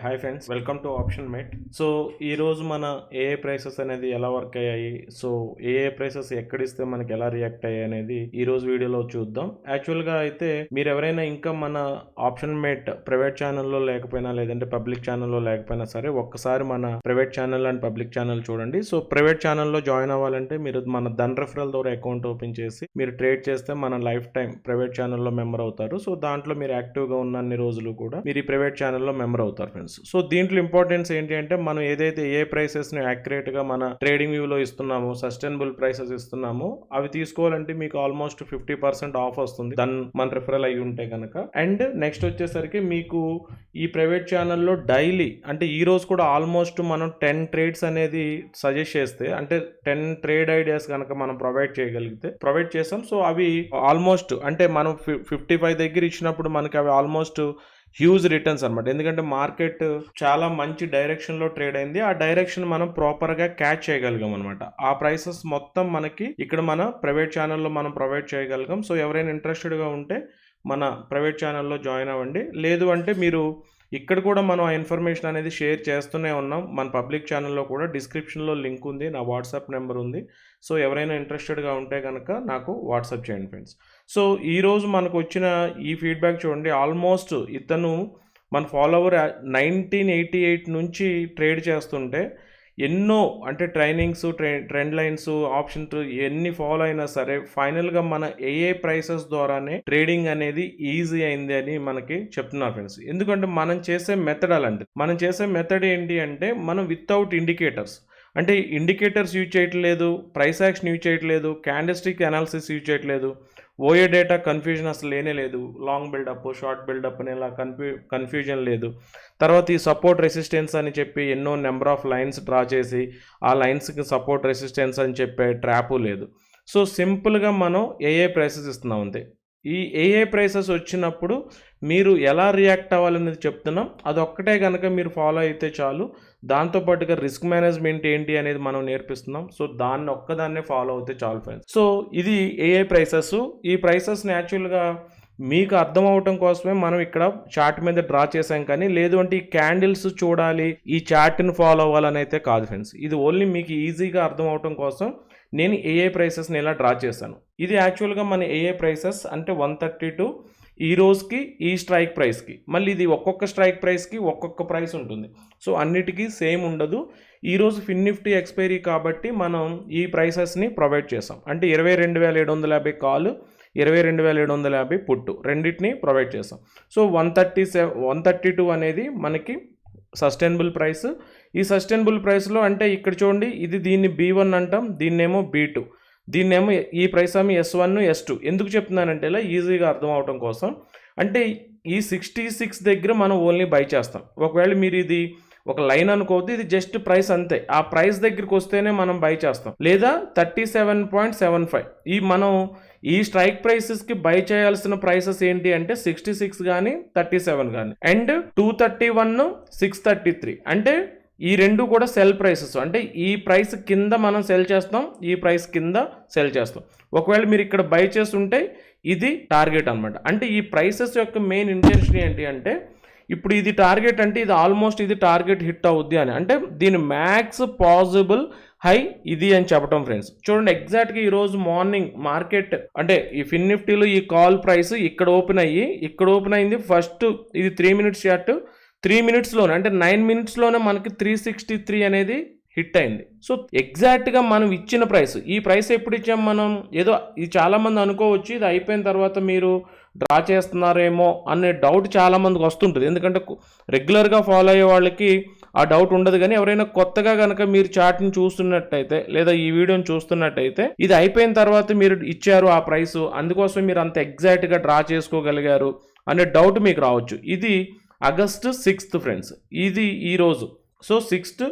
Hi friends, welcome to option mate. So ఈరోజు మన ఏఏ ప్రైసెస్ అనేది ఎలా వర్క్ అయ్యాయి, సో ఏఏ ప్రైసెస్ ఎక్కడిస్తే మనకి ఎలా రియాక్ట్ అయ్యాయి అనేది ఈ రోజు వీడియోలో చూద్దాం. యాక్చువల్గా అయితే మీరు ఎవరైనా ఇంకా మన ఆప్షన్ మేట్ ప్రైవేట్ ఛానల్లో లేకపోయినా, లేదంటే పబ్లిక్ ఛానల్లో లేకపోయినా సరే, ఒక్కసారి మన private channel and public channel చూడండి. సో ప్రైవేట్ ఛానల్లో జాయిన్ అవ్వాలంటే మీరు మన ధన్ రెఫరల్ ద్వారా అకౌంట్ ఓపెన్ చేసి మీరు ట్రేడ్ చేస్తే మన లైఫ్ టైం ప్రైవేట్ ఛానల్లో మెంబర్ అవుతారు. సో దాంట్లో మీరు యాక్టివ్గా ఉన్న అన్ని రోజులు కూడా మీరు ఈ ప్రైవేట్ ఛానల్లో మెంబర్ అవుతారు ఫ్రెండ్స్. సో దీంట్లో ఇంపార్టెన్స్ ఏంటి అంటే, మనం ఏదైతే ఏ ప్రైసెస్ ని యాక్యురేట్ గా మన ట్రేడింగ్ వ్యూలో ఇస్తున్నామో, సస్టైనబుల్ ప్రైసెస్ ఇస్తున్నామో, అవి తీసుకోవాలంటే మీకు ఆల్మోస్ట్ 50% ఆఫ్ వస్తుంది దాని మన రిఫరల్ అయి ఉంటే కనుక. అండ్ నెక్స్ట్ వచ్చేసరికి మీకు ఈ ప్రైవేట్ ఛానల్లో డైలీ అంటే ఈ రోజు కూడా ఆల్మోస్ట్ మనం 10 ట్రేడ్స్ అనేది సజెస్ట్ చేస్తే, అంటే 10 ట్రేడ్ ఐడియాస్ కనుక మనం ప్రొవైడ్ చేసాం. సో అవి ఆల్మోస్ట్ అంటే మనం 55 దగ్గర ఇచ్చినప్పుడు మనకి అవి ఆల్మోస్ట్ హ్యూజ్ రిటర్న్స్ అనమాట. ఎందుకంటే మార్కెట్ చాలా మంచి డైరెక్షన్లో ట్రేడ్ అయింది. ఆ డైరెక్షన్ మనం ప్రాపర్గా క్యాచ్ చేయగలిగాం అనమాట. ఆ ప్రైసెస్ మొత్తం మనకి ఇక్కడ మన ప్రైవేట్ ఛానల్లో మనం ప్రొవైడ్ చేయగలిగాం. సో ఎవరైనా ఇంట్రెస్టెడ్గా ఉంటే మన ప్రైవేట్ ఛానల్లో జాయిన్ అవ్వండి. లేదు అంటే మీరు ఇక్కడ కూడా మనం ఆ ఇన్ఫర్మేషన్ అనేది షేర్ చేస్తూనే ఉన్నాం. మన పబ్లిక్ ఛానల్లో కూడా డిస్క్రిప్షన్లో లింక్ ఉంది, నా వాట్సాప్ నెంబర్ ఉంది. సో ఎవరైనా ఇంట్రెస్టెడ్గా ఉంటే కనుక నాకు వాట్సాప్ చేయండి ఫ్రెండ్స్. సో ఈరోజు మనకు వచ్చిన ఈ ఫీడ్బ్యాక్ చూడండి. ఆల్మోస్ట్ ఇతను మన ఫాలోవర్ 1988 నుంచి ట్రేడ్ చేస్తుంటే ఎన్నో అంటే ట్రైనింగ్స్, ట్రెండ్ లైన్స్, ఆప్షన్ ఎన్ని ఫాలో అయినా సరే ఫైనల్గా మన ఏఏ ప్రైసెస్ ద్వారానే ట్రేడింగ్ అనేది ఈజీ అయింది అని మనకి చెప్తున్నారు ఫ్రెండ్స్. ఎందుకంటే మనం చేసే మెథడ్ ఏంటి అంటే, మనం వితౌట్ ఇండికేటర్స్, అంటే ఇండికేటర్స్ యూజ్ చేయట్లేదు, ప్రైస్ యాక్షన్ యూజ్ చేయట్లేదు, క్యాండిల్స్టిక్ అనాలిసిస్ యూజ్ చేయట్లేదు, ఓఏ డేటా కన్ఫ్యూజన్ అసలు లేనే లేదు. లాంగ్ బిల్డప్, షార్ట్ బిల్డప్ అని ఇలా కన్ఫ్యూజన్ లేదు. తర్వాత ఈ సపోర్ట్ రెసిస్టెన్స్ అని చెప్పి ఎన్నో నెంబర్ ఆఫ్ లైన్స్ డ్రా చేసి ఆ లైన్స్కి సపోర్ట్ రెసిస్టెన్స్ అని చెప్పే ట్రాపు లేదు. సో సింపుల్గా మనం ఏఏ ప్రైసెస్ ఇస్తున్నాం అంతే. ఈ ఏఏ ప్రైసెస్ వచ్చినప్పుడు మీరు ఎలా రియాక్ట్ అవ్వాలనేది చెప్తున్నాం. అదొక్కటే కనుక మీరు ఫాలో అయితే చాలు. దాంతోపాటుగా రిస్క్ మేనేజ్మెంట్ ఏంటి అనేది మనం నేర్పిస్తున్నాం. సో దాన్ని ఒక్కదాన్నే ఫాలో అవుతే చాలు ఫ్రెండ్స్. సో ఇది ఏఏ ప్రైసెస్. ఈ ప్రైసెస్ యాక్చువల్గా మీకు అర్థం అవటం కోసమే మనం ఇక్కడ చార్ట్ మీద డ్రా చేసాం, కానీ లేదు అంటే ఈ క్యాండిల్స్ చూడాలి, ఈ చార్ట్ని ఫాలో అవ్వాలని అయితే కాదు ఫ్రెండ్స్. ఇది ఓన్లీ మీకు ఈజీగా అర్థం అవటం కోసం నేను ఏఏ ప్రైసెస్ని ఇలా డ్రా చేశాను. ఇది యాక్చువల్గా మన ఏఏ ప్రైసెస్ అంటే 132 ఈ రోజుకి ఈ స్ట్రైక్ ప్రైస్కి. మళ్ళీ ఇది ఒక్కొక్క స్ట్రైక్ ప్రైస్కి ఒక్కొక్క ప్రైస్ ఉంటుంది. సో అన్నిటికీ సేమ్ ఉండదు. ఈరోజు ఫిన్ నిఫ్టీ ఎక్స్పైరీ కాబట్టి మనం ఈ ప్రైసెస్ని ప్రొవైడ్ చేసాం. అంటే 22,750 కాల్, 22,750 పుట్టు, రెండింటిని ప్రొవైడ్ చేసాం. సో 132 అనేది మనకి సస్టైనబుల్ ప్రైస్. ఈ సస్టైనబుల్ ప్రైస్లో అంటే ఇక్కడ చూడండి, దీన్ని B1 అంటాం, దీన్నేమో B2, దీన్నేమో ఈ ప్రైస్ ఏమో S1, S2. ఎందుకు చెప్తున్నానంటే ఇలా ఈజీగా అర్థం అవటం కోసం. అంటే ఈ 66 దగ్గర మనం ఓన్లీ బై చేస్తాం. ఒకవేళ మీరు ఇది ఒక లైన్ అనుకోవద్దు, ఇది జస్ట్ ప్రైస్ అంతే. ఆ ప్రైస్ దగ్గరికి వస్తేనే మనం బై చేస్తాం. లేదా 37.75 మనం ఈ స్ట్రైక్ ప్రైసెస్కి బై చేయాల్సిన ప్రైసెస్ ఏంటి అంటే 66 కానీ 37 కానీ, అండ్ 231, 633. అంటే ఈ రెండు కూడా సెల్ ప్రైసెస్. అంటే ఈ ప్రైస్ కింద మనం సెల్ చేస్తాం, ఈ ప్రైస్ కింద సెల్ చేస్తాం. ఒకవేళ మీరు ఇక్కడ బై చేస్తుంటే ఇది టార్గెట్ అనమాట. అంటే ఈ ప్రైసెస్ యొక్క మెయిన్ ఇంటెన్షన్ ఏంటి అంటే, ఇప్పుడు ఇది టార్గెట్ అంటే ఇది ఆల్మోస్ట్ ఇది టార్గెట్ హిట్ అవుద్ది అని, అంటే దీని మ్యాక్స్ పాసిబుల్ హై ఇది అని చెప్పడం ఫ్రెండ్స్. చూడండి ఎగ్జాక్ట్గా ఈరోజు మార్నింగ్ మార్కెట్ అంటే ఈ ఫిన్ నిఫ్టీలో ఈ కాల్ ప్రైస్ ఇక్కడ ఓపెన్ అయింది. ఫస్ట్ ఇది 3 మినిట్స్ చార్ట్, 3 మినిట్స్లోనే అంటే 9 మినిట్స్లోనే మనకి 363 అనేది హిట్ అయింది. సో ఎగ్జాక్ట్గా మనం ఇచ్చిన ప్రైస్, ఈ ప్రైస్ ఎప్పుడు ఇచ్చాం మనం, ఏదో ఇది చాలామంది అనుకోవచ్చు ఇది అయిపోయిన తర్వాత మీరు డ్రా చేస్తున్నారేమో అనే డౌట్ చాలామందికి వస్తుంటుంది. ఎందుకంటే రెగ్యులర్గా ఫాలో అయ్యే వాళ్ళకి ఆ డౌట్ ఉండదు. కానీ ఎవరైనా కొత్తగా కనుక మీరు చార్ట్ని చూస్తున్నట్టయితే, లేదా ఈ వీడియోని చూస్తున్నట్టయితే, ఇది అయిపోయిన తర్వాత మీరు ఇచ్చారు ఆ ప్రైస్, అందుకోసం మీరు అంత ఎగ్జాక్ట్గా డ్రా చేసుకోగలిగారు అనే డౌట్ మీకు రావచ్చు. ఇది ఆగస్టు 6th ఫ్రెండ్స్, ఇది ఈరోజు. సో 6th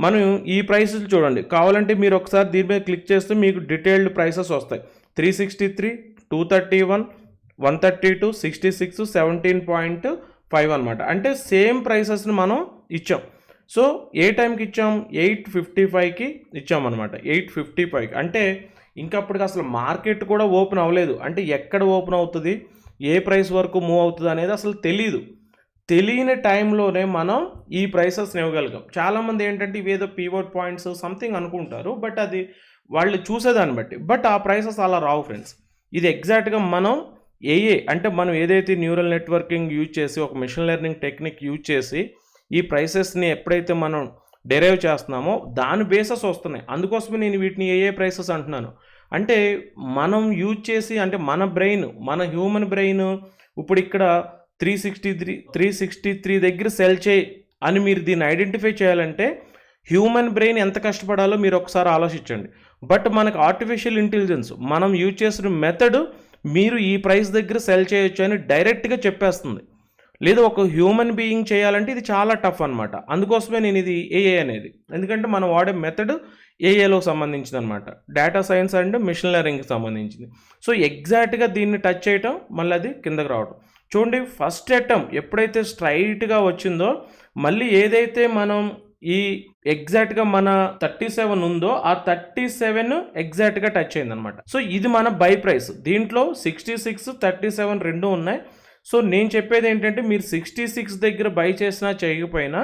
మనం ఈ ప్రైసెస్ చూడండి. కావాలంటే మీరు ఒకసారి దీని మీద క్లిక్ చేస్తే మీకు డీటెయిల్డ్ ప్రైసెస్ వస్తాయి. 363, 231, 132, 66, 17.5 అనమాట. అంటే సేమ్ ప్రైసెస్ని మనం ఇచ్చాం. సో ఏ టైంకి ఇచ్చాం, 8:55కి ఇచ్చామన్నమాట. 8:55 అంటే ఇంకా అప్పటికి అసలు మార్కెట్ కూడా ఓపెన్ అవ్వలేదు. అంటే ఎక్కడ ఓపెన్ అవుతుంది, ఏ ప్రైస్ వరకు మూవ్ అవుతుంది అనేది అసలు తెలీదు. తెలియని టైంలోనే మనం ఈ ప్రైసెస్ని ఇవ్వగలిగాం. చాలామంది ఏంటంటే ఇవేదో పీవోట్ పాయింట్స్ సంథింగ్ అనుకుంటారు, బట్ అది వాళ్ళు చూసేదాన్ని బట్టి. బట్ ఆ ప్రైసెస్ అలా రావు ఫ్రెండ్స్. ఇది ఎగ్జాక్ట్గా మనం అంటే మనం ఏదైతే న్యూరల్ నెట్వర్కింగ్ యూజ్ చేసి ఒక మెషిన్ లెర్నింగ్ టెక్నిక్ యూజ్ చేసి ఈ ప్రైసెస్ని ఎప్పుడైతే మనం డెరైవ్ చేస్తున్నామో దాని బేసెస్ వస్తున్నాయి. అందుకోసమే నేను వీటిని ప్రైసెస్ అంటున్నాను. అంటే మనం యూజ్ చేసి, అంటే మన బ్రెయిన్, మన హ్యూమన్ బ్రెయిన్ ఇప్పుడు ఇక్కడ 363 దగ్గర సెల్ చేయి అని మీరు దీన్ని ఐడెంటిఫై చేయాలంటే హ్యూమన్ బ్రెయిన్ ఎంత కష్టపడాలో మీరు ఒకసారి ఆలోచించండి. బట్ మనకు ఆర్టిఫిషియల్ ఇంటెలిజెన్స్ మనం యూజ్ చేసిన మెథడ్ మీరు ఈ ప్రైస్ దగ్గర సెల్ చేయొచ్చు అని డైరెక్ట్గా చెప్పేస్తుంది. లేదా ఒక హ్యూమన్ బీయింగ్ చేయాలంటే ఇది చాలా టఫ్ అనమాట. అందుకోసమే నేను ఇది అనేది, ఎందుకంటే మనం వాడే మెథడ్ ఏఏలో సంబంధించింది అనమాట, డేటా సైన్స్ అండ్ మిషన్ లెర్నింగ్కి సంబంధించింది. సో ఎగ్జాక్ట్గా దీన్ని టచ్ చేయటం, మళ్ళీ అది కిందకి రావడం. చూడండి, ఫస్ట్ అటెంప్ట్ ఎప్పుడైతే స్ట్రైట్గా వచ్చిందో మళ్ళీ ఏదైతే మనం ఈ ఎగ్జాక్ట్గా మన 37 ఉందో ఆ 37 ఎగ్జాక్ట్గా టచ్ అయిందనమాట. సో ఇది మన బై ప్రైస్. దీంట్లో 66, 37 రెండు ఉన్నాయి. సో నేను చెప్పేది ఏంటంటే మీరు 66 దగ్గర బై చేసినా చేయకపోయినా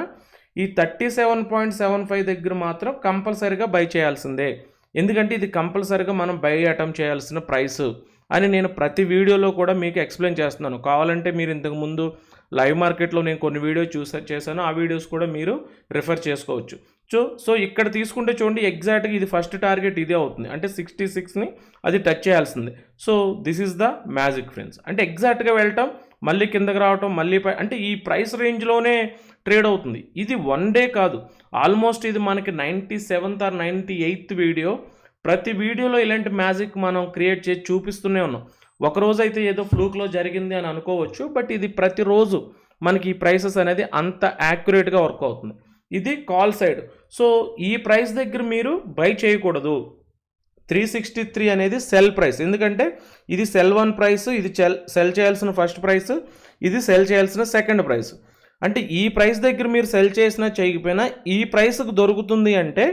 ఈ 37.75 దగ్గర మాత్రం కంపల్సరీగా బై చేయాల్సిందే. ఎందుకంటే ఇది కంపల్సరీగా మనం బై అటెంప్ట్ చేయాల్సిన ప్రైస్ అని నేను ప్రతి వీడియోలో కూడా మీకు ఎక్స్ప్లెయిన్ చేస్తున్నాను. కావాలంటే మీరు ఇంతకుముందు లైవ్ మార్కెట్లో నేను కొన్ని వీడియోస్ చేశాను, ఆ వీడియోస్ కూడా మీరు రిఫర్ చేసుకోవచ్చు. సో ఇక్కడ తీసుకుంటే చూడండి, ఎగ్జాక్ట్గా ఇది ఫస్ట్ టార్గెట్ ఇదే అవుతుంది, అంటే 66ని అది టచ్ చేయాల్సింది. So this is the magic friends. అంటే ఎగ్జాక్ట్గా వెళ్ళటం, మళ్ళీ కిందకి రావటం, మళ్ళీ అంటే ఈ ప్రైస్ రేంజ్లోనే ట్రేడ్ అవుతుంది. ఇది వన్ డే కాదు, ఆల్మోస్ట్ ఇది మనకి 97th or 98th వీడియో. ప్రతి వీడియోలో ఇలాంటి మ్యాజిక్ మనం క్రియేట్ చేసి చూపిస్తూనే ఉన్నాం. ఒకరోజు అయితే ఏదో ఫ్లూక్లో జరిగింది అని అనుకోవచ్చు, బట్ ఇది ప్రతిరోజు మనకి ఈ ప్రైసెస్ అనేది అంత యాక్యురేట్గా వర్క్ అవుతుంది. ఇది కాల్ సైడ్. సో ఈ ప్రైస్ దగ్గర మీరు బై చేయకూడదు. 363 అనేది సెల్ ప్రైస్, ఎందుకంటే ఇది సెల్ 1 ప్రైస్, ఇది సెల్ చేయాల్సిన ఫస్ట్ ప్రైస్, ఇది సెల్ చేయాల్సిన సెకండ్ ప్రైస్. అంటే ఈ ప్రైస్ దగ్గర మీరు సెల్ చేసినా చేయకపోయినా ఈ ప్రైస్కి దొరుకుతుంది అంటే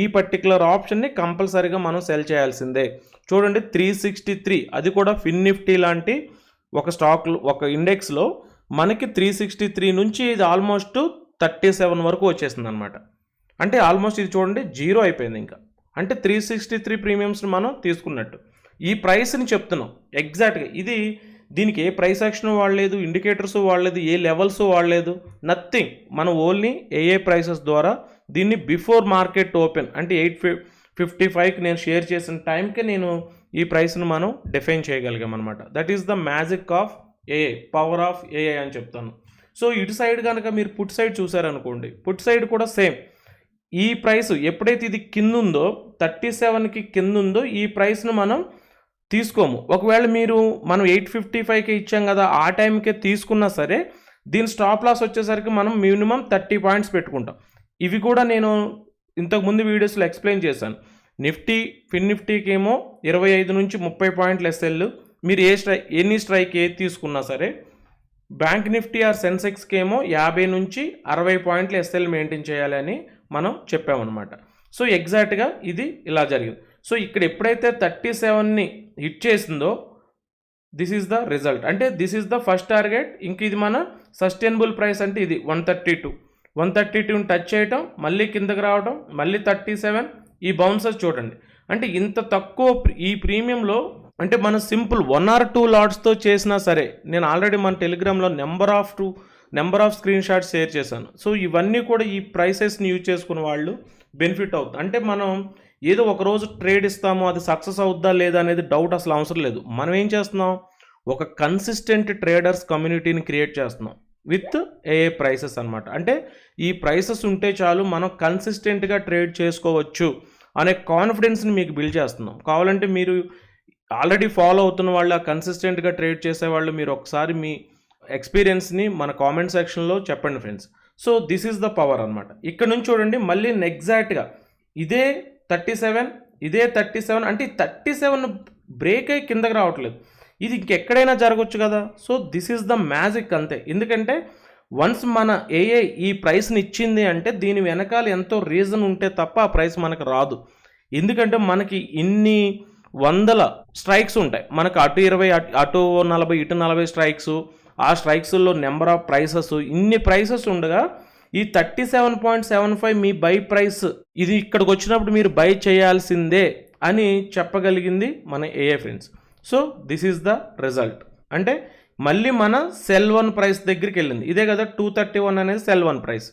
ఈ పర్టికులర్ ఆప్షన్ని కంపల్సరీగా మనం సెల్ చేయాల్సిందే. చూడండి 363, అది కూడా ఫిన్ నిఫ్టీ లాంటి ఒక స్టాక్లో ఒక ఇండెక్స్లో మనకి 363 నుంచి ఇది ఆల్మోస్ట్ 37 వరకు వచ్చేసింది అనమాట. అంటే ఆల్మోస్ట్ ఇది చూడండి జీరో అయిపోయింది ఇంకా. అంటే 363 ప్రీమియమ్స్ని మనం తీసుకున్నట్టు. ఈ ప్రైస్ని చెప్తున్నాం ఎగ్జాక్ట్గా. ఇది దీనికి ఏ ప్రైస్ యాక్షన్ వాడలేదు, ఇండికేటర్స్ వాడలేదు, ఏ లెవెల్స్ వాడలేదు, నథింగ్. మనం ఓన్లీ ప్రైసెస్ ద్వారా దీన్ని బిఫోర్ మార్కెట్ ఓపెన్ అంటే 8:55కి నేను షేర్ చేసిన టైంకి నేను ఈ ప్రైస్ను మనం డిఫైన్ చేయగలిగాం అనమాట. That is the magic of power of అని చెప్తాను. సో ఇటు సైడ్ కనుక మీరు పుట్ సైడ్ చూసారనుకోండి, పుట్ సైడ్ కూడా సేమ్. ఈ ప్రైస్ ఎప్పుడైతే ఇది కింద ఉందో 37కి కింద ఉందో ఈ ప్రైస్ను మనం తీసుకోము. ఒకవేళ మనం 8:55కి ఇచ్చాం కదా, ఆ టైంకే తీసుకున్నా సరే దీని స్టాప్ లాస్ వచ్చేసరికి మనం మినిమం 30 పాయింట్స్ పెట్టుకుంటాం. ఇవి కూడా నేను ఇంతకుముందు వీడియోస్లో ఎక్స్ప్లెయిన్ చేశాను. నిఫ్టీ, ఫిన్ నిఫ్టీకి ఏమో 25 నుంచి 30 పాయింట్లు ఎస్ఎల్, మీరు ఎనీ స్ట్రైక్ ఏది తీసుకున్నా సరే. బ్యాంక్ నిఫ్టీ ఆర్ సెన్సెక్స్కి ఏమో 50 నుంచి 60 పాయింట్లు ఎస్ఎల్ మెయింటైన్ చేయాలి అని మనం చెప్పామన్నమాట. సో ఎగ్జాక్ట్గా ఇది ఇలా జరిగింది. సో ఇక్కడ ఎప్పుడైతే 37ని హిట్ చేసిందో దిస్ ఈజ్ ద రిజల్ట్, అంటే this is the first target. ఇంక ఇది మన సస్టైనబుల్ ప్రైస్ అంటే ఇది 132ని టచ్ చేయటం, మళ్ళీ కిందకి రావడం, మళ్ళీ 37, ఈ బౌన్సర్స్ చూడండి. అంటే ఇంత తక్కువ ఈ ప్రీమియంలో అంటే మన సింపుల్ 1 or 2 లాట్స్తో చేసినా సరే, నేను ఆల్రెడీ మన టెలిగ్రామ్లో number off screen shots share చేశాను. సో ఇవన్నీ కూడా ఈ ప్రైసెస్ని యూజ్ చేసుకున్న వాళ్ళు బెనిఫిట్ అవుతుంది. అంటే మనం ఏదో ఒకరోజు ట్రేడ్ ఇస్తాము, అది సక్సెస్ అవుద్దా లేదా అనేది డౌట్ అసలు అవసరం లేదు. మనం ఏం చేస్తున్నాం, ఒక కన్సిస్టెంట్ ట్రేడర్స్ కమ్యూనిటీని క్రియేట్ చేస్తున్నాం విత్ ప్రైసెస్ అనమాట. అంటే ఈ ప్రైసెస్ ఉంటే చాలు మనం కన్సిస్టెంట్గా ట్రేడ్ చేసుకోవచ్చు అనే కాన్ఫిడెన్స్ని మీకు బిల్డ్ చేస్తున్నాం. కావాలంటే మీరు ఆల్రెడీ ఫాలో అవుతున్న వాళ్ళు, కన్సిస్టెంట్గా ట్రేడ్ చేసేవాళ్ళు, మీరు ఒకసారి మీ ఎక్స్పీరియన్స్ని మన కామెంట్ సెక్షన్లో చెప్పండి friends. So this is the power అనమాట. ఇక్కడ నుంచి చూడండి, మళ్ళీ ఎగ్జాక్ట్గా ఇదే 37 అంటే 37 బ్రేక్ అయ్యి కిందకి రావట్లేదు. ఇది ఇంకెక్కడైనా జరగవచ్చు కదా. So this is the magic అంతే. ఎందుకంటే వన్స్ మన ఈ ప్రైస్ని ఇచ్చింది అంటే దీని వెనకాల ఎంతో రీజన్ ఉంటే తప్ప ఆ ప్రైస్ మనకు రాదు. ఎందుకంటే మనకి ఇన్ని 100 స్ట్రైక్స్ ఉంటాయి, మనకు అటు 20, అటు 40, ఇటు 40 స్ట్రైక్స్, ఆ స్ట్రైక్స్లో నెంబర్ ఆఫ్ ప్రైసెస్, ఇన్ని ప్రైసెస్ ఉండగా ఈ 37.75 మీ బై ప్రైస్, ఇది ఇక్కడికి వచ్చినప్పుడు మీరు బై చేయాల్సిందే అని చెప్పగలిగింది మన ఏఏ friends. So this is the result. అంటే మళ్ళీ మన సెల్ 1 ప్రైస్ దగ్గరికి వెళ్ళింది. ఇదే కదా 231 అనేది సెల్ 1 ప్రైస్,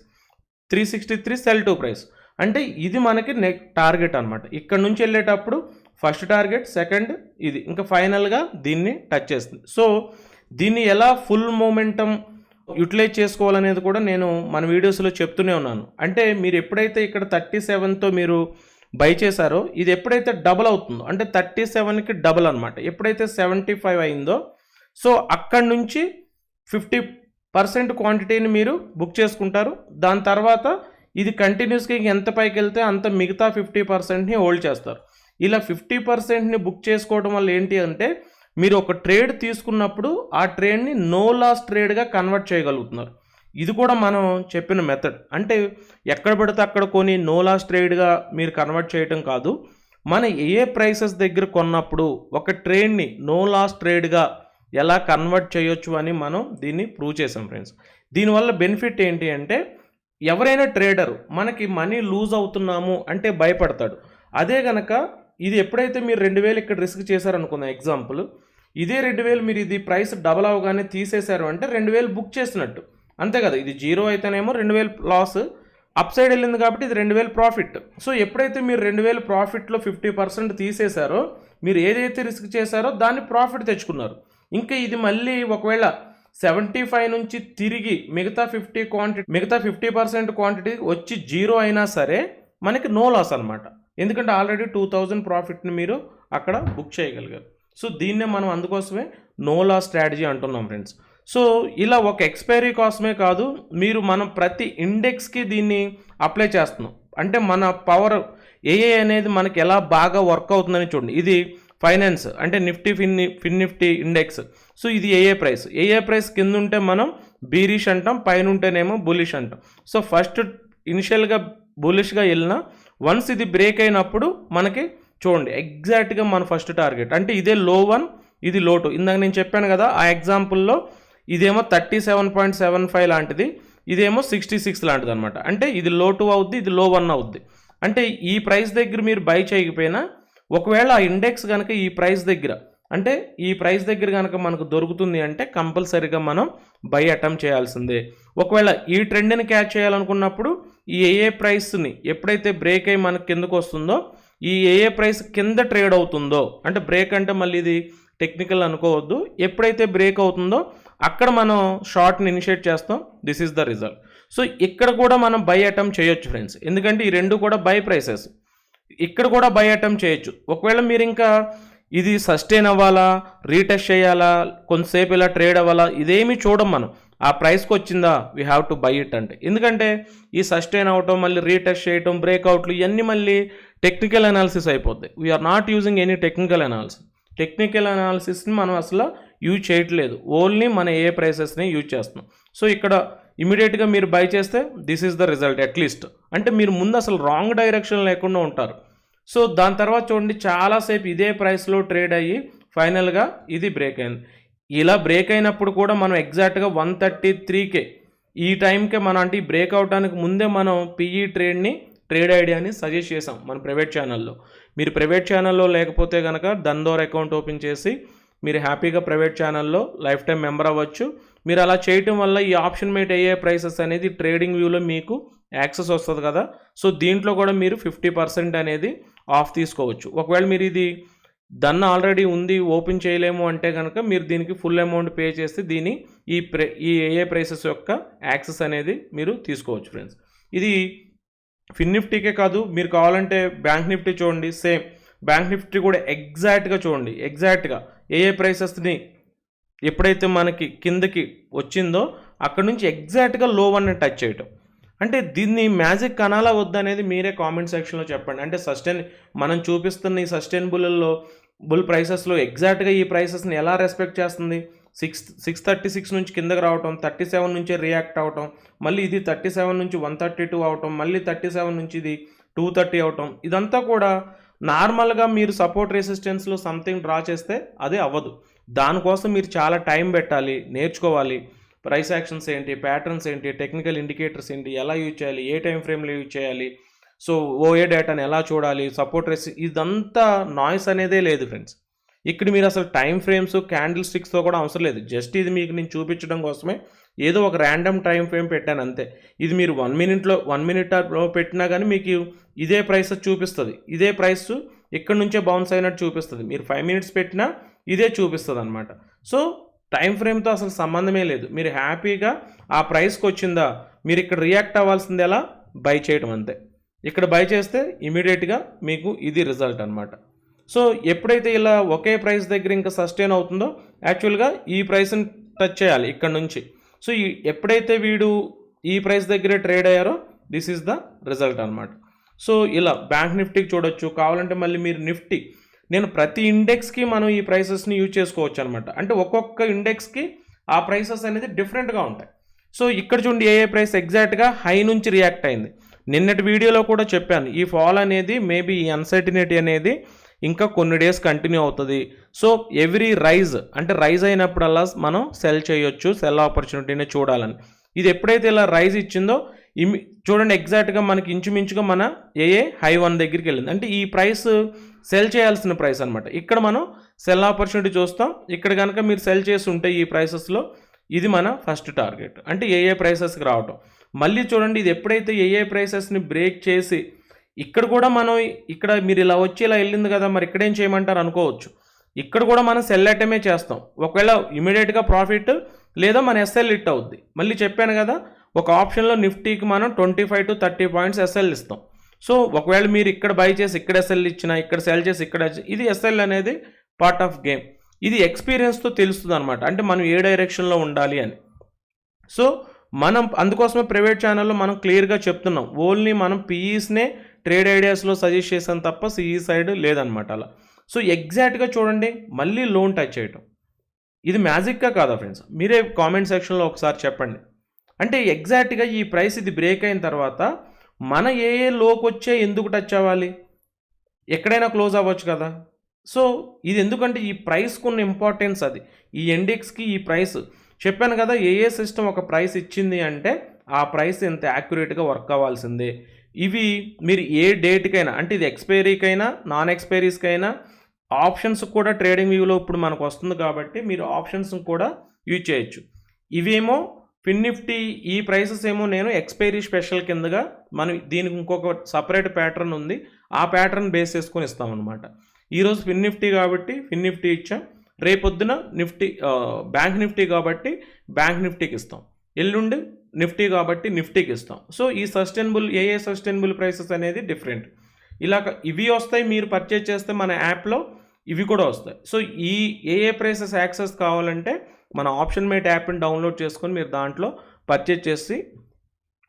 363 సెల్ 2 ప్రైస్. అంటే ఇది మనకి టార్గెట్ అనమాట. ఇక్కడ నుంచి వెళ్ళేటప్పుడు ఫస్ట్ టార్గెట్, సెకండ్, ఇది ఇంకా ఫైనల్గా దీన్ని టచ్ చేస్తుంది. సో దీన్ని ఎలా ఫుల్ మూమెంటం యూటిలైజ్ చేసుకోవాలనేది కూడా నేను మన వీడియోస్లో చెప్తూనే ఉన్నాను. అంటే మీరు ఎప్పుడైతే ఇక్కడ 37తో మీరు బై చేశారో, ఇది ఎప్పుడైతే డబుల్ అవుతుందో, అంటే 37కి డబుల్ అనమాట. ఎప్పుడైతే 75 అయిందో, సో అక్కడి నుంచి 50% క్వాంటిటీని మీరు బుక్ చేసుకుంటారు. దాని తర్వాత ఇది కంటిన్యూస్గా ఎంత పైకి వెళ్తే అంత మిగతా 50%ని హోల్డ్ చేస్తారు. ఇలా 50%ని బుక్ చేసుకోవడం వల్ల ఏంటి అంటే, మీరు ఒక ట్రేడ్ తీసుకున్నప్పుడు ఆ ట్రేడ్ని నో లాస్ ట్రేడ్గా కన్వర్ట్ చేయగలుగుతున్నారు. ఇది కూడా మనం చెప్పిన మెథడ్. అంటే ఎక్కడ పడితే అక్కడ కొని నో లాస్ ట్రేడ్గా మీరు కన్వర్ట్ చేయటం కాదు. మన ఏ ప్రైసెస్ దగ్గర కొన్నప్పుడు ఒక ట్రేడ్ని నో లాస్ ట్రేడ్గా ఎలా కన్వర్ట్ చేయొచ్చు అని మనం దీన్ని ప్రూవ్ చేసాం ఫ్రెండ్స్. దీనివల్ల బెనిఫిట్ ఏంటి అంటే, ఎవరైనా ట్రేడరు మనకి మనీ లూజ్ అవుతున్నాము అంటే భయపడతాడు. అదే కనుక ఇది ఎప్పుడైతే మీరు 2000 ఇక్కడ రిస్క్ చేశారనుకుందాం ఎగ్జాంపుల్, ఇదే 2000 మీరు ఇది ప్రైస్ డబల్ అవగానే తీసేశారు అంటే 2000 బుక్ చేసినట్టు, అంతే కదా. ఇది 0 అయితేనేమో 2000 లాస్, అప్ సైడ్ వెళ్ళింది కాబట్టి ఇది 2000 ప్రాఫిట్. సో ఎప్పుడైతే మీరు 2000 ప్రాఫిట్లో 50% తీసేశారో, మీరు ఏదైతే రిస్క్ చేశారో దాన్ని ప్రాఫిట్ తెచ్చుకున్నారు. ఇంకా ఇది మళ్ళీ ఒకవేళ 75 నుంచి తిరిగి మిగతా 50% క్వాంటిటీ వచ్చి 0 అయినా సరే మనకి నో లాస్ అనమాట. ఎందుకంటే ఆల్రెడీ 2000 ప్రాఫిట్ని మీరు అక్కడ బుక్ చేయగలిగారు. సో దీన్నే మనం అందుకోసమే నో లాస్ స్ట్రాటజీ అంటున్నాం ఫ్రెండ్స్. సో ఇలా ఒక ఎక్స్పైరీ కోసమే కాదు, మీరు మనం ప్రతి ఇండెక్స్కి దీన్ని అప్లై చేస్తున్నాం. అంటే మన పవర్ ఏఏ అనేది మనకి ఎలా బాగా వర్క్ అవుతుందని చూడండి. ఇది ఫైనాన్స్ అంటే నిఫ్టీ ఫిన్ నిఫ్టీ ఇండెక్స్. సో ఇది ఏఏ ప్రైస్ కింద ఉంటే మనం బీరిష్ అంటాం, పైన ఉంటేనేమో బులిష్ అంటాం. సో ఫస్ట్ ఇనిషియల్గా బులిష్గా వెళ్ళినా వన్స్ ఇది బ్రేక్ అయినప్పుడు మనకి చూడండి ఎగ్జాక్ట్గా మన ఫస్ట్ టార్గెట్, అంటే ఇదే లో 1, ఇది లో 2. ఇందాక నేను చెప్పాను కదా ఆ ఎగ్జాంపుల్లో, ఇదేమో 37.75 లాంటిది, ఇదేమో 66 లాంటిది అనమాట. అంటే ఇది లో 2 అవుద్ది, ఇది లో 1 అవుద్ది. అంటే ఈ ప్రైస్ దగ్గర మీరు బై చేయకపోయినా, ఒకవేళ ఆ ఇండెక్స్ కనుక ఈ ప్రైస్ దగ్గర, అంటే ఈ ప్రైస్ దగ్గర కనుక మనకు దొరుకుతుంది అంటే కంపల్సరీగా మనం బై అటెంప్ట్ చేయాల్సిందే. ఒకవేళ ఈ ట్రెండ్ని క్యాచ్ చేయాలనుకున్నప్పుడు ఈ ఏఏ ప్రైస్ని ఎప్పుడైతే బ్రేక్ అయ్యి మనకు కిందకు వస్తుందో, ఈ ఏఏ ప్రైస్ కింద ట్రేడ్ అవుతుందో, అంటే బ్రేక్ అంటే మళ్ళీ ఇది టెక్నికల్ అనుకోవద్దు, ఎప్పుడైతే బ్రేక్ అవుతుందో అక్కడ మనం షార్ట్ని ఇనిషియేట్ చేస్తాం. This is the result. So ఇక్కడ కూడా మనం బై అటెంప్ట్ చేయొచ్చు ఫ్రెండ్స్, ఎందుకంటే ఈ రెండు కూడా బై ప్రైసెస్. ఇక్కడ కూడా బై అటెంప్ట్ చేయొచ్చు. ఒకవేళ మీరు ఇంకా ఇది సస్టైన్ అవ్వాలా, రీటెస్ట్ చేయాలా, కొంతసేపు ఇలా ట్రేడ్ అవ్వాలా, ఇదేమీ చూడం మనం. ఆ ప్రైస్కి వచ్చిందా we have to buy it అంటే. ఎందుకంటే ఈ సస్టైన్ అవటం, మళ్ళీ రీటెస్ట్ చేయటం, బ్రేక్అవుట్లు, ఇవన్నీ మళ్ళీ టెక్నికల్ అనాలిసిస్ అయిపోద్ది. We're not using any technical అనాలిసిస్ని మనం అసలు యూజ్ చేయట్లేదు, ఓన్లీ మన ఏ ప్రైసెస్ని యూజ్ చేస్తున్నాం. సో ఇక్కడ ఇమీడియట్గా మీరు బై చేస్తే this is the result at least. అంటే మీరు ముందు అసలు రాంగ్ డైరెక్షన్ లేకుండా ఉంటారు. సో దాని తర్వాత చూడండి చాలాసేపు ఇదే ప్రైస్లో ట్రేడ్ అయ్యి ఫైనల్గా ఇది బ్రేక్ అయింది. ఇలా బ్రేక్ అయినప్పుడు కూడా మనం ఎగ్జాక్ట్గా 133K ఈ టైంకే మనం, అంటే ఈ బ్రేక్ అవడానికి ముందే మనం పిఈ ట్రేడ్ ఐడియాని సజెస్ట్ చేసాం మన ప్రైవేట్ ఛానల్లో. మీరు ప్రైవేట్ ఛానల్లో లేకపోతే కనుక దందోర్ అకౌంట్ ఓపెన్ చేసి మీరు హ్యాపీగా ప్రైవేట్ ఛానల్లో లైఫ్ టైం మెంబర్ అవ్వచ్చు. మీరు అలా చేయటం వల్ల ఈ ఆప్షన్ మేట్ అయ్యే ప్రైసెస్ అనేది ట్రేడింగ్ వ్యూలో మీకు యాక్సెస్ వస్తుంది కదా. సో దీంట్లో కూడా మీరు 50% అనేది ఆఫ్ తీసుకోవచ్చు. ఒకవేళ మీరు ఇది దన్న ఆల్రెడీ ఉంది ఓపెన్ చేయలేము అంటే కనుక మీరు దీనికి ఫుల్ అమౌంట్ పే చేస్తే దీని ఈ ఏఏ ప్రైసెస్ యొక్క యాక్సెస్ అనేది మీరు తీసుకోవచ్చు ఫ్రెండ్స్. ఇది ఫిన్ నిఫ్టీకే కాదు, మీరు కావాలంటే బ్యాంక్ నిఫ్టీ చూడండి, సేమ్ బ్యాంక్ నిఫ్టీ కూడా ఎగ్జాక్ట్గా చూడండి, ఎగ్జాక్ట్గా ఏఏ ప్రైసెస్ని ఎప్పుడైతే మనకి కిందకి వచ్చిందో అక్కడ నుంచి ఎగ్జాక్ట్గా లో 1 టచ్ చేయటం. అంటే దీన్ని మ్యాజిక్ అనాలా వద్దనేది మీరే కామెంట్ సెక్షన్లో చెప్పండి. అంటే మనం చూపిస్తున్న ఈ సస్టైనబుల్ ప్రైసెస్లో ఎగ్జాక్ట్గా ఈ ప్రైసెస్ని ఎలా రెస్పెక్ట్ చేస్తుంది? 636 నుంచి కిందకి రావటం, 37 నుంచి రియాక్ట్ అవటం, మళ్ళీ ఇది 37 నుంచి 132 అవటం, మళ్ళీ 37 నుంచి ఇది 230 అవటం, ఇదంతా కూడా నార్మల్గా మీరు సపోర్ట్ రెసిస్టెన్స్లో సంథింగ్ డ్రా చేస్తే అదే అవ్వదు. దానికోసం మీరు చాలా టైం పెట్టాలి, నేర్చుకోవాలి. ప్రైస్ యాక్షన్స్ ఏంటి, ప్యాటర్న్స్ ఏంటి, టెక్నికల్ ఇండికేటర్స్ ఏంటి, ఎలా యూజ్ చేయాలి, ఏ టైం ఫ్రేమ్లో యూజ్ చేయాలి, సో ఓఏ డేటాని ఎలా చూడాలి, సపోర్ట్ ఇదంతా నాయిస్ అనేదే లేదు ఫ్రెండ్స్. ఇక్కడ మీరు అసలు టైం ఫ్రేమ్స్, క్యాండిల్ స్టిక్స్తో కూడా అవసరం లేదు. జస్ట్ ఇది మీకు నేను చూపించడం కోసమే ఏదో ఒక ర్యాండమ్ టైం ఫ్రేమ్ పెట్టాను అంతే. ఇది మీరు 1 మినిట్లో పెట్టినా కానీ మీకు ఇదే ప్రైస్ చూపిస్తుంది. ఇదే ప్రైస్ ఇక్కడ నుంచే బౌన్స్ అయినట్టు చూపిస్తుంది. మీరు 5 మినిట్స్ పెట్టినా ఇదే చూపిస్తుంది అనమాట. సో టైం ఫ్రేమ్తో అసలు సంబంధమే లేదు. మీరు హ్యాపీగా ఆ ప్రైస్కి వచ్చిందా, మీరు ఇక్కడ రియాక్ట్ అవ్వాల్సింది ఎలా, బై చేయడం అంతే. ఇక్కడ బై చేస్తే ఇమీడియట్గా మీకు ఇది రిజల్ట్ అనమాట. సో ఎప్పుడైతే ఇలా ఒకే ప్రైస్ దగ్గర ఇంకా సస్టైన్ అవుతుందో యాక్చువల్గా ఈ ప్రైస్ని టచ్ చేయాలి ఇక్కడ నుంచి. సో ఎప్పుడైతే వీడు ఈ ప్రైస్ దగ్గరే ట్రేడ్ అయ్యారో దిస్ ఈజ్ ద రిజల్ట్ అనమాట. సో ఇలా బ్యాంక్ నిఫ్టీకి చూడొచ్చు. కావాలంటే మళ్ళీ మీరు నిఫ్టీ, నేను ప్రతి ఇండెక్స్కి మనం ఈ ప్రైసెస్ని యూజ్ చేసుకోవచ్చు అనమాట. అంటే ఒక్కొక్క ఇండెక్స్కి ఆ ప్రైసెస్ అనేది డిఫరెంట్గా ఉంటాయి. సో ఇక్కడ చూడండి ఏ ప్రైస్ ఎగ్జాక్ట్గా హై నుంచి రియాక్ట్ అయింది. నిన్నటి వీడియోలో కూడా చెప్పాను, ఈ ఫాల్ అనేది మేబీ ఈ అన్సర్టినిటీ అనేది ఇంకా కొన్ని డేస్ కంటిన్యూ అవుతుంది. సో ఎవ్రీ రైజ్ అంటే రైజ్ అయినప్పుడల్లా మనం సెల్ చేయొచ్చు, సెల్ ఆపర్చునిటీని చూడాలని. ఇది ఎప్పుడైతే ఇలా రైజ్ ఇచ్చిందో చూడండి ఎగ్జాక్ట్గా మనకి ఇంచుమించుగా మన హై 1 దగ్గరికి వెళ్ళింది. అంటే ఈ ప్రైస్ సెల్ చేయాల్సిన ప్రైస్ అనమాట. ఇక్కడ మనం సెల్ ఆపర్చునిటీ చూస్తాం. ఇక్కడ కనుక మీరు సెల్ చేసి ఉంటే ఈ ప్రైసెస్లో ఇది మన ఫస్ట్ టార్గెట్. అంటే ప్రైసెస్కి రావటం. మళ్ళీ చూడండి ఇది ఎప్పుడైతే ప్రైసెస్ని బ్రేక్ చేసి ఇక్కడ కూడా మనం ఇక్కడ మీరు ఇలా వచ్చి ఇలా వెళ్ళింది కదా, మరి ఇక్కడేం చేయమంటారు అనుకోవచ్చు. ఇక్కడ కూడా మనం సెల్ ఐటమే చేస్తాం. ఒకవేళ ఇమీడియట్గా ప్రాఫిట్ లేదా మన ఎస్ఎల్ హిట్ అవుద్ది. మళ్ళీ చెప్పాను కదా, ఒక ఆప్షన్లో నిఫ్టీకి మనం 25 to 30 పాయింట్స్ ఎస్ఎల్ ఇస్తాం. సో ఒకవేళ మీరు ఇక్కడ బై చేసి ఇక్కడ ఎస్ఎల్ ఇచ్చినా, ఇక్కడ సెల్ చేసి ఇక్కడ, ఇది ఎస్ఎల్ అనేది పార్ట్ ఆఫ్ గేమ్. ఇది ఎక్స్పీరియన్స్తో తెలుస్తుంది అనమాట. అంటే మనం ఏ డైరెక్షన్లో ఉండాలి అని. సో మనం అందుకోసమే ప్రైవేట్ ఛానల్లో మనం క్లియర్గా చెప్తున్నాం. ఓన్లీ మనం పీఈస్నే ట్రేడ్ ఐడియాస్లో సజెస్ట్ చేసాను తప్ప సిఈ సైడ్ లేదనమాట అలా. సో ఎగ్జాక్ట్గా చూడండి మళ్ళీ లోన్ టచ్ చేయటం, ఇది మ్యాజిక్గా కాదా ఫ్రెండ్స్? మీరే కామెంట్ సెక్షన్లో ఒకసారి చెప్పండి. అంటే ఎగ్జాక్ట్గా ఈ ప్రైస్ ఇది బ్రేక్ అయిన తర్వాత మన లోకి వచ్చే ఎందుకు టచ్ అవ్వాలి, ఎక్కడైనా క్లోజ్ అవ్వచ్చు కదా. సో ఇది ఎందుకంటే ఈ ప్రైస్కు ఉన్న ఇంపార్టెన్స్ అది. ఈ ఇండెక్స్కి ఈ ప్రైస్ చెప్పాను కదా, సిస్టమ్ ఒక ప్రైస్ ఇచ్చింది అంటే ఆ ప్రైస్ ఎంత యాక్యురేట్గా వర్క్ అవ్వాల్సిందే. ఇవి మీరు ఏ డేట్కైనా, అంటే ఇది ఎక్స్పైరీకైనా నాన్ ఎక్స్పైరీస్కైనా ఆప్షన్స్ కూడా ట్రేడింగ్ వ్యూలో ఇప్పుడు మనకు వస్తుంది కాబట్టి మీరు ఆప్షన్స్ కూడా యూజ్ చేయొచ్చు. ఇవేమో ఫిన్ నిఫ్టీ ఈ ప్రైసెస్ ఏమో నేను ఎక్స్పైరీ స్పెషల్ కిందగా మనం దీనికి ఇంకొక సపరేట్ ప్యాటర్న్ ఉంది, ఆ ప్యాటర్న్ బేస్ చేసుకొని ఇస్తామన్నమాట. ఈరోజు ఫిన్ నిఫ్టీ కాబట్టి ఫిన్ నిఫ్టీ ఇచ్చాం, రేపొద్దున నిఫ్టీ బ్యాంక్ నిఫ్టీ కాబట్టి బ్యాంక్ నిఫ్టీకి ఇస్తాం, ఎల్లుండి నిఫ్టీ కాబట్టి నిఫ్టీకి ఇస్తాం. సో ఈ సస్టైనబుల్ సస్టైనబుల్ ప్రైసెస్ అనేది డిఫరెంట్. ఇలా ఇవి వస్తాయి, మీరు పర్చేజ్ చేస్తే మన యాప్లో ఇవి కూడా వస్తాయి. సో ఈ ప్రైసెస్ యాక్సెస్ కావాలంటే మన ఆప్షన్ మేట్ యాప్ని డౌన్లోడ్ చేసుకొని మీరు దాంట్లో పర్చేజ్ చేసి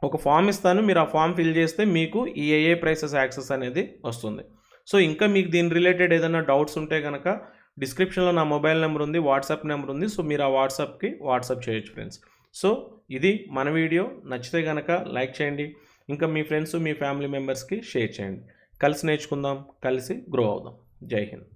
ఒక ఫామ్ ఇస్తాను, మీరు ఆ ఫామ్ ఫిల్ చేస్తే మీకు ఈ ప్రైసెస్ యాక్సెస్ అనేది వస్తుంది. సో ఇంకా మీకు దీని రిలేటెడ్ ఏదైనా డౌట్స్ ఉంటే కనుక డిస్క్రిప్షన్లో నా మొబైల్ నెంబర్ ఉంది, వాట్సాప్ నెంబర్ ఉంది. సో మీరు ఆ వాట్సాప్ చేయొచ్చు ఫ్రెండ్స్. సో ఇది మన వీడియో. నచ్చితే కనుక లైక్ చేయండి, ఇంకా మీ ఫ్రెండ్స్ మీ ఫ్యామిలీ మెంబర్స్కి షేర్ చేయండి. కలిసి నేర్చుకుందాం, కలిసి గ్రో అవుదాం. జై హింద్.